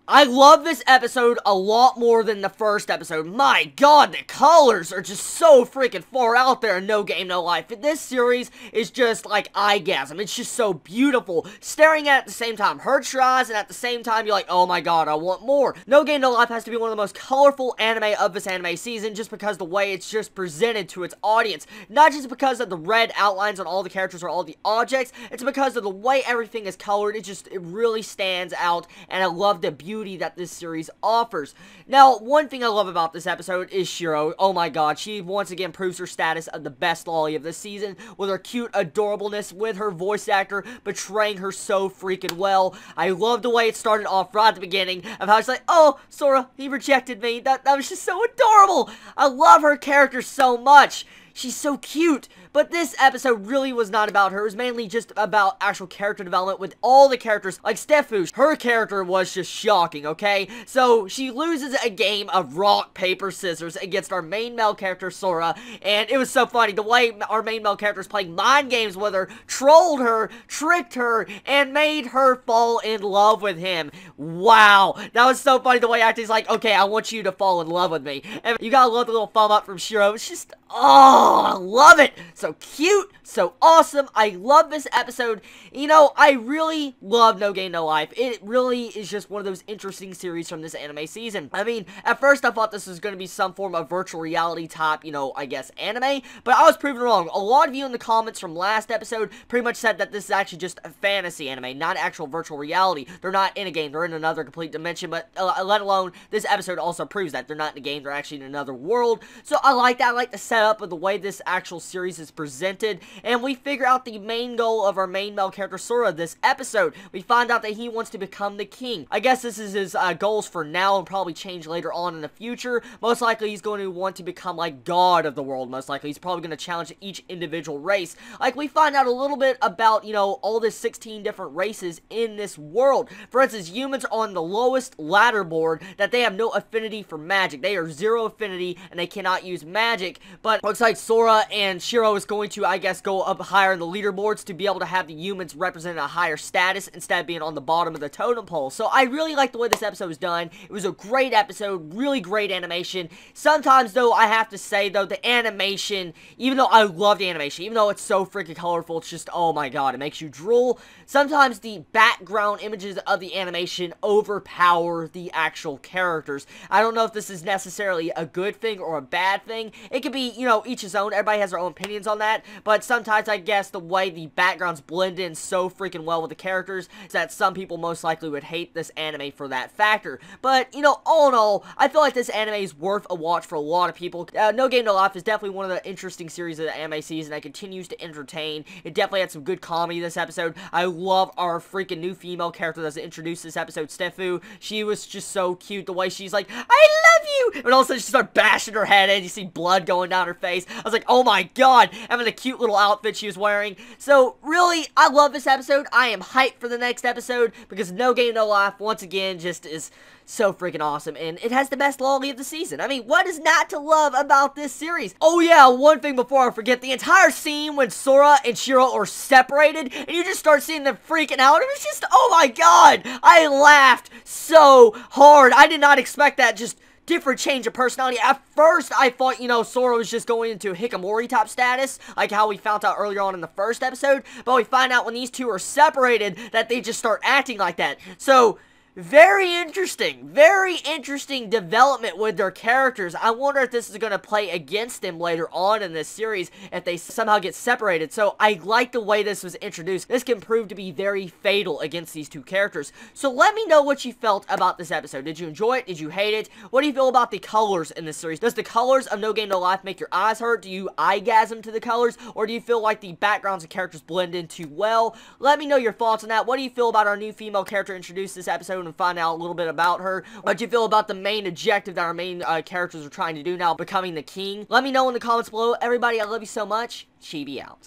I love this episode a lot more than the first episode. My god, the colors are just so freaking far out there in No Game, No Life. This series is just like eyegasm. It's just so beautiful. Staring at the same time hurts your eyes, and at the same time, you're like, oh my god, I want more. No Game, No Life has to be one of the most colorful anime of this anime season just because the way it's just presented to its audience. Not just because of the red outlines on all the characters or all the objects, it's because of the way everything is colored. It really stands out, and I love the beauty that this series offers. Now, one thing I love about this episode is Shiro. Oh my god, she once again proves her status of the best lolly of this season with her cute adorableness, with her voice actor betraying her so freaking well. I love the way it started off right at the beginning of how she's like, oh, Sora, he rejected me. That was just so adorable. I love her character so much. She's so cute. But this episode really was not about her. It was mainly just about actual character development with all the characters. Like Steph, her character was just shocking, okay? So she loses a game of rock, paper, scissors against our main male character, Sora. And it was so funny. The way our main male character is playing mind games with her, trolled her, tricked her, and made her fall in love with him. Wow. That was so funny. The way Acting's like, okay, I want you to fall in love with me. And you gotta love the little thumb up from Shiro. It's just, oh, I love it. So cute, so awesome. I love this episode. You know, I really love No Game, No Life. It really is just one of those interesting series from this anime season. I mean, at first I thought this was going to be some form of virtual reality type, you know, I guess anime, but I was proven wrong. A lot of you in the comments from last episode pretty much said that this is actually just a fantasy anime, not actual virtual reality. They're not in a game, they're in another complete dimension, but let alone, this episode also proves that they're not in a game, they're actually in another world. So I like that. I like the setup of the way this actual series is presented, and we figure out the main goal of our main male character Sora this episode. We find out that he wants to become the king. I guess this is his goals for now, and probably change later on in the future. Most likely he's going to want to become like god of the world. Most likely he's probably going to challenge each individual race. Like, we find out a little bit about, you know, all the 16 different races in this world. For instance, humans are on the lowest ladder board, that they have no affinity for magic. They are zero affinity and they cannot use magic, but looks like Sora and Shiro is going to, I guess, go up higher in the leaderboards to be able to have the humans represent a higher status instead of being on the bottom of the totem pole. So I really like the way this episode was done. It was a great episode, really great animation. Sometimes, though, I have to say, though, the animation, even though I love the animation, even though it's so freaking colorful, it's just, oh my god, it makes you drool. Sometimes the background images of the animation overpower the actual characters. I don't know if this is necessarily a good thing or a bad thing. It could be, you know, each his own. Everybody has their own opinions on that, but sometimes I guess the way the backgrounds blend in so freaking well with the characters is that some people most likely would hate this anime for that factor. But, you know, all in all, I feel like this anime is worth a watch for a lot of people. No Game, No Life is definitely one of the interesting series of the anime season that continues to entertain. It definitely had some good comedy this episode. I love our freaking new female character that's introduced this episode, Steph. She was just so cute. The way she's like, I love you! And all of a sudden she started bashing her head and you see blood going down her face. I was like, oh my god, having the cute little outfit she was wearing. So really, I love this episode. I am hyped for the next episode because No Game, No Life, once again, just is so freaking awesome, and it has the best lolly of the season. I mean, what is not to love about this series? Oh yeah, one thing before I forget, the entire scene when Sora and Shiro are separated, and you just start seeing them freaking out, it was just, oh my god, I laughed so hard. I did not expect that. Just different change of personality. At first, I thought, you know, Sora was just going into Hikikomori type status, like how we found out earlier on in the first episode, but we find out when these two are separated that they just start acting like that. So very interesting development with their characters. I wonder if this is going to play against them later on in this series if they somehow get separated. So I like the way this was introduced. This can prove to be very fatal against these two characters. So let me know what you felt about this episode. Did you enjoy it? Did you hate it? What do you feel about the colors in this series? Does the colors of No Game, No Life make your eyes hurt? Do you eyegasm to the colors? Or do you feel like the backgrounds and characters blend in too well? Let me know your thoughts on that. What do you feel about our new female character introduced this episode and find out a little bit about her? What do you feel about the main objective that our main characters are trying to do now, becoming the king? Let me know in the comments below. Everybody, I love you so much. Chibi out.